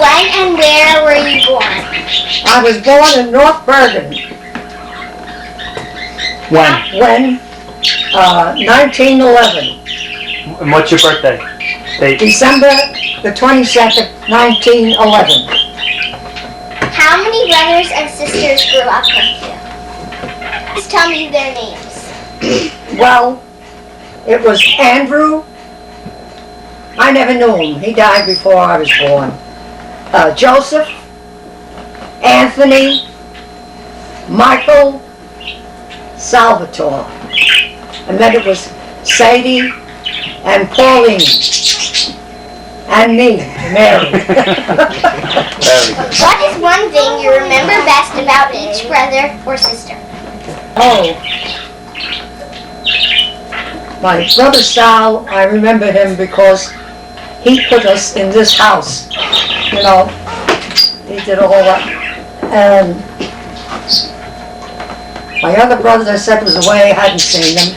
When and where were you born? I was born in North Bergen. When? 1911. And what's your birthday date? December the 22nd, 1911. How many brothers and sisters grew up with you? Please tell me their names. Well, it was Andrew. I never knew him. He died before I was born. Joseph, Anthony, Michael, Salvatore. And then it was Sadie and Pauline. And me, Mary. Very good. What is one thing you remember best about each brother or sister? Oh. My brother Sal, I remember him because he put us in this house. You know, he did all that. And my other brother, I said, was away. I hadn't seen him.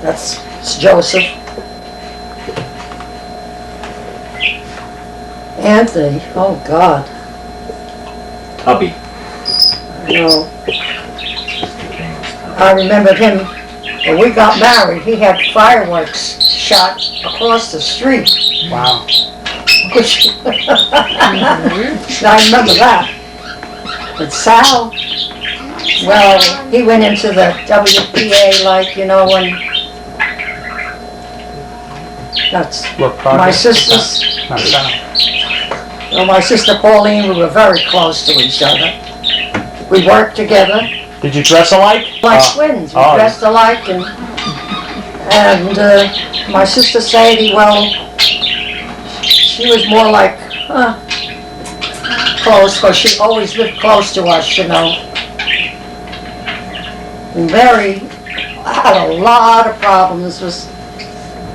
That's Joseph. Anthony, oh God. Tubby. No. I remembered him when we got married. He had fireworks shot across the street. Wow. Which I remember that. But Sal, well, he went into the WPA, like, you know, when that's What my project? sisters. Not Sal. Well, my sister Pauline, we were very close to each other. We worked together Did you dress alike? like twins. We dressed alike, and my sister Sadie, well, she was more like close, because she always lived close to us, you know. And Mary had a lot of problems.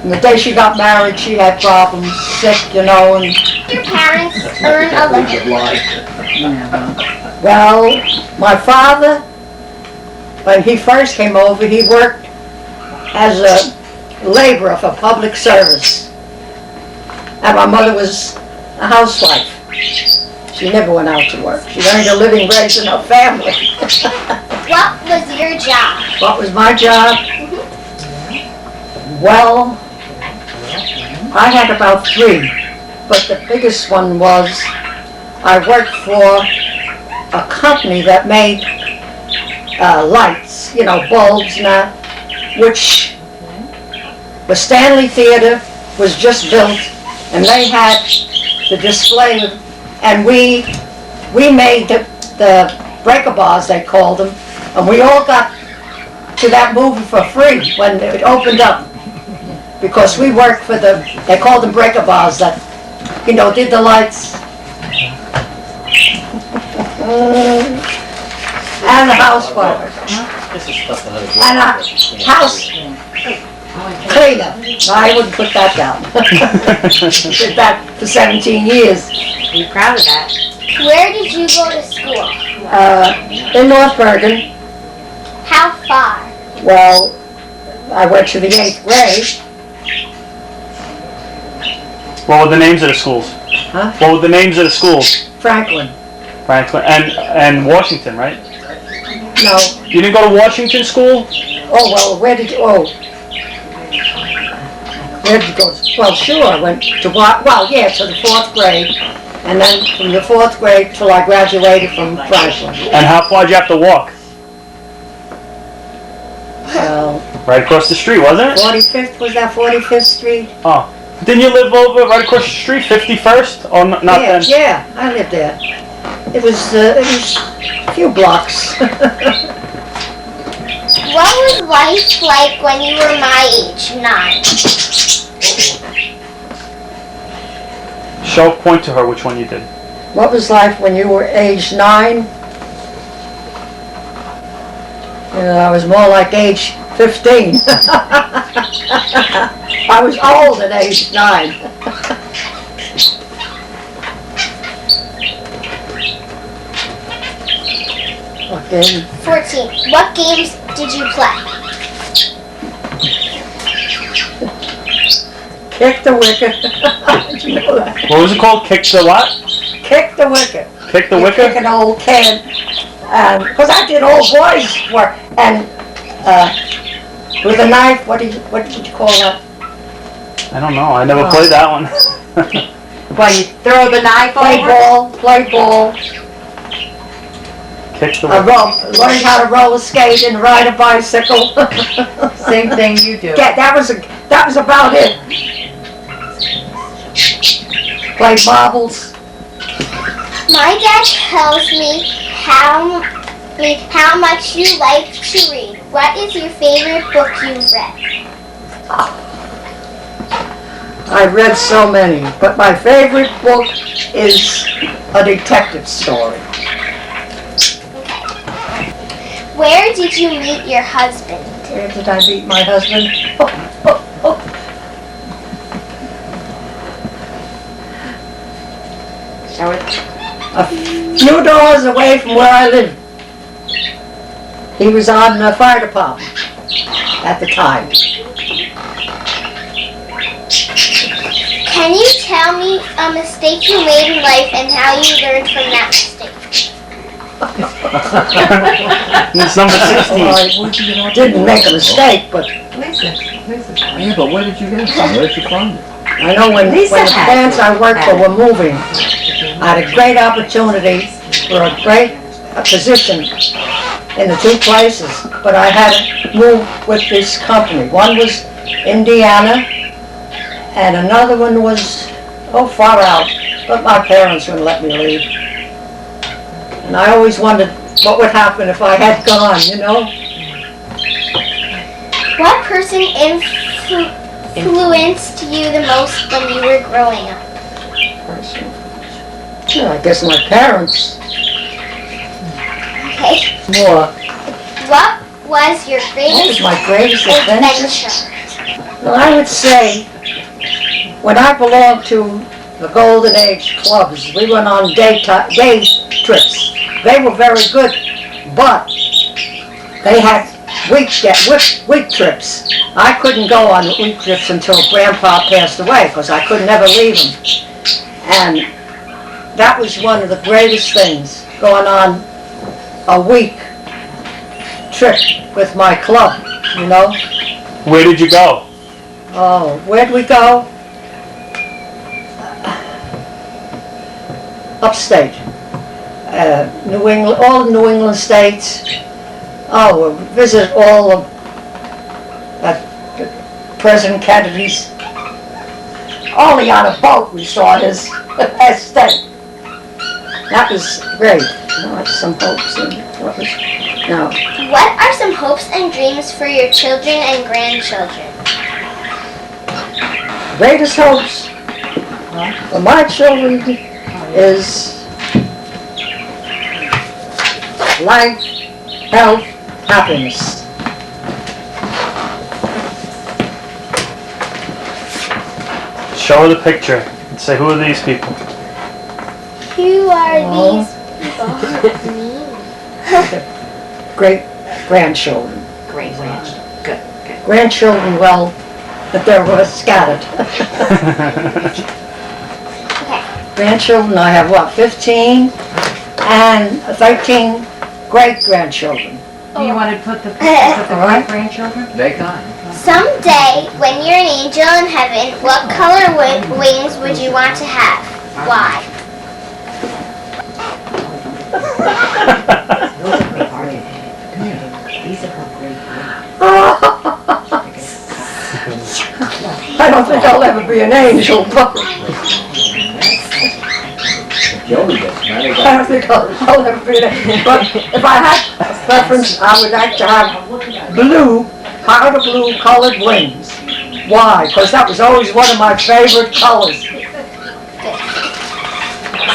And the day she got married, she had problems, sick, you know, and Your parents earn a living. well, my father, when he first came over, he worked as a laborer for public service. And my mother was a housewife. She never went out to work. She earned a living raising her family. What was your job? What was my job? Well, I had about 3, but the biggest one was I worked for a company that made lights, you know, bulbs and that, which the Stanley Theater was just built, and they had the display, and we made the breaker bars, they called them, and we all got to that movie for free when it opened up, because we worked for they called them breaker bars that, you know, did the lights. And the house fire. And a house cleaner. No, I wouldn't put that down. Did that for 17 years. Be proud of that. Where did you go to school? In North Bergen. How far? Well, I went to the 8th grade. What were the names of the schools? Huh? What were the names of the schools? Franklin. Franklin and Washington, right? No. You didn't go to Washington school? Oh, well, where did you go? Well, sure, I went to, to the 4th grade. And then from the 4th grade till I graduated from Franklin. And how far did you have to walk? Right across the street, wasn't it? 45th, was that 45th Street? Oh. Didn't you live over right across the street, 51st? Or not then? Yeah, I lived there. It was a few blocks. What was life like when you were my age, 9? Point to her which one you did. What was life when you were age 9? You know, I was more like age 15. I was old at age 9. Okay. 14. What games did you play? Kick the wicket. Did you know that? What was it called? Kick the what? Kick the wicket. Kick the You wicket? kick an old can. Because I did old boys work. And with a knife, what did you call that? I don't know. I never played that one. Well, you throw the knife Play over. ball. Kick the I wicket. learned how to roller skate and ride a bicycle. Same thing you do. Yeah, that was about it. Play marbles. My dad tells me how much you like to read. What is your favorite book you've read? I read so many, but my favorite book is a detective story. Where did you meet your husband? Where did I meet my husband? Show it. A few doors away from where I live. He was on the fire department at the time. Can you tell me a mistake you made in life and how you learned from that mistake? It's number 16. Well, I didn't make a mistake, but Lisa. Yeah, but where did you get it from? Where did you find it? I know when the plants I worked for were moving, I had a great opportunity for a great position in the two places, but I had to move with this company. One was Indiana, and another one was, far out, but my parents wouldn't let me leave. And I always wondered what would happen if I had gone, you know? What person influenced you the most when you were growing up? Yeah, I guess my parents Okay. more. What was your What was greatest my greatest adventure? adventure? Well, I would say, when I belonged to the Golden Age clubs, we went on day trips. They were very good, but they had week trips. I couldn't go on week trips until Grandpa passed away, because I could never leave him. And that was one of the greatest things, going on a week trip with my club, you know? Where did you go? Oh, where'd we go? Upstate. New England, all the New England states. Oh, we visit all of President Kennedy's. Only on a boat we saw his estate. That was great. Some hopes and what was, no. What are some hopes and dreams for your children and grandchildren? Greatest hopes for my children is life, health, happiness. Show her the picture and say, who are these people? Who are Oh. these people? Great grandchildren. Great ranch. Good. Grandchildren, well, that they were scattered. Okay. Grandchildren, I have 15 and 13 great-grandchildren. Do you want to put the All right. grandchildren? They got Someday, when you're an angel in heaven, what color wings would you want to have? Why? I don't think I'll ever be an angel, but Joey gets married. I don't think I'll ever be an angel. But if I had a preference, I would like to have blue, powder blue colored wings. Why? Because that was always one of my favorite colors.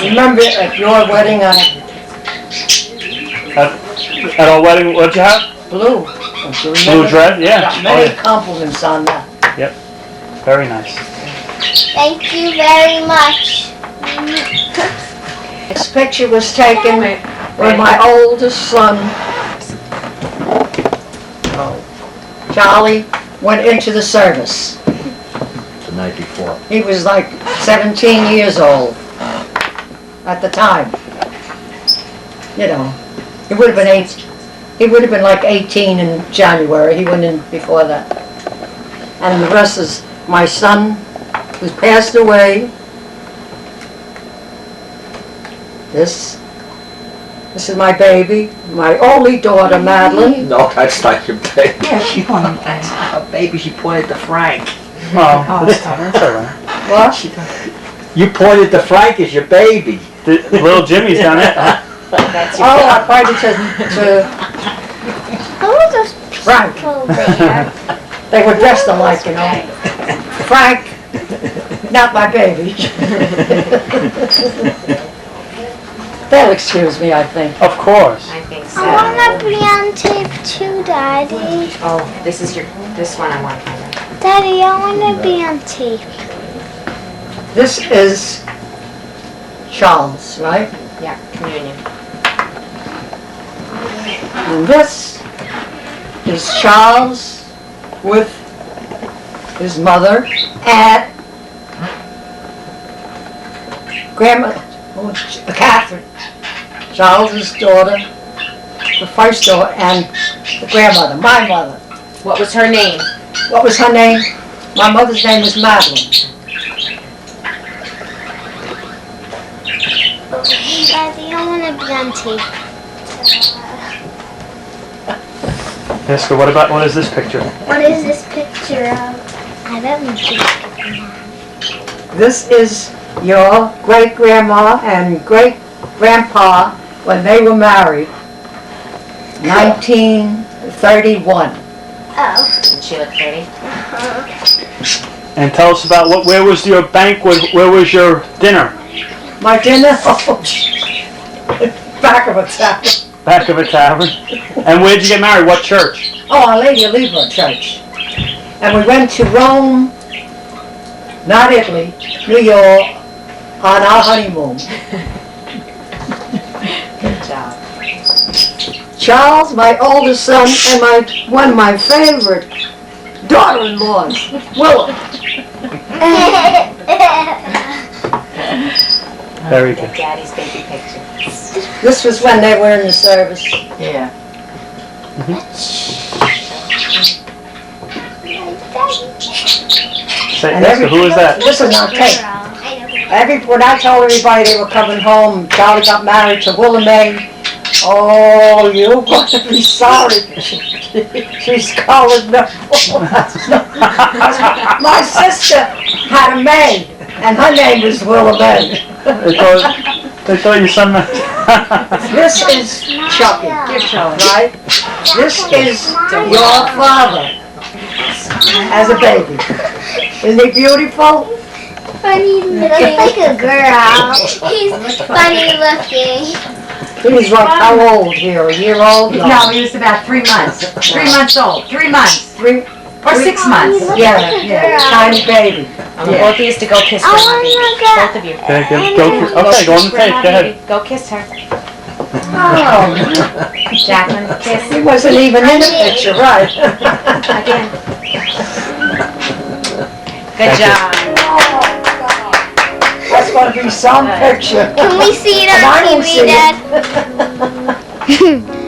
Remember at your wedding, At our wedding, what'd you have? blue. Don't you remember? Blue dress? Yeah. Got Oh, many yeah. compliments on that. Very nice. Thank you very much. This picture was taken when my oldest son, Charlie, went into the service. the night before. He was like 17 years old at the time. You know, he would have been he would have been like 18 in January. He went in before that. And the rest is my son, who's passed away. This is my baby, my only daughter, Madeline. No, that's not your baby. Yeah, she pointed. That's not a baby, she pointed to Frank. Oh, Oh, that's sorry. all right. What? You pointed to Frank as your baby. Little Jimmy's done it. That's your Oh, I pointed to Who are those Frank. people there? They were dressed alike, you know. Frank, not my baby. They'll excuse me, I think. Of course. I think so. I want to be on tape too, Daddy. Oh, this one I want. Daddy, I want to be on tape. This is Charles, right? Yeah, communion. And this is Charles with his mother and Grandma, Catherine. Charles's daughter, the first daughter, and the grandmother, my mother. What was her name? What was her name? My mother's name was Madeline. Okay, Daddy, I want to be on tape. Yes, so what is this picture? What is this picture of? I don't know. This is your great-grandma and great-grandpa when they were married, 1931. Oh. Did she look pretty? And tell us about where was your banquet, where was your dinner? My dinner, back of a tavern. Back of a tavern. And where did you get married? What church? Oh, Our Lady of Libra Church. And we went to Rome, not Italy, New York, on our honeymoon. Good job. Charles, my oldest son, and one of my favorite daughter-in-laws, Willa. Very good. Daddy's baby picture. This was when they were in the service. Yeah. Say, And Esther, who is that? This is not tape. When I told everybody they were coming home, Charlie got married to Willa Mae. Oh, you're going to be sorry. She's calling me. My sister had a maid, and her name was Willa Mae. They thought your son This is Chucky, Give Charlie. right? This is your father as a baby. Isn't he beautiful? Funny looking. Like a girl. He's funny looking. He's like how old here? A year old? No, he was about 3 months. 3 months old. 3 months. Or 6 months. Yeah, tiny baby. Both of you to go kiss I Grandma wanna Baby. go. Both of you. Okay, go on the tape, Grandma go ahead. Baby, go kiss her. Oh, Jacqueline, kiss. he wasn't even in the picture, right? Again. Good job. That's gonna be some picture. Can we see it And I on don't TV, see it. Dad?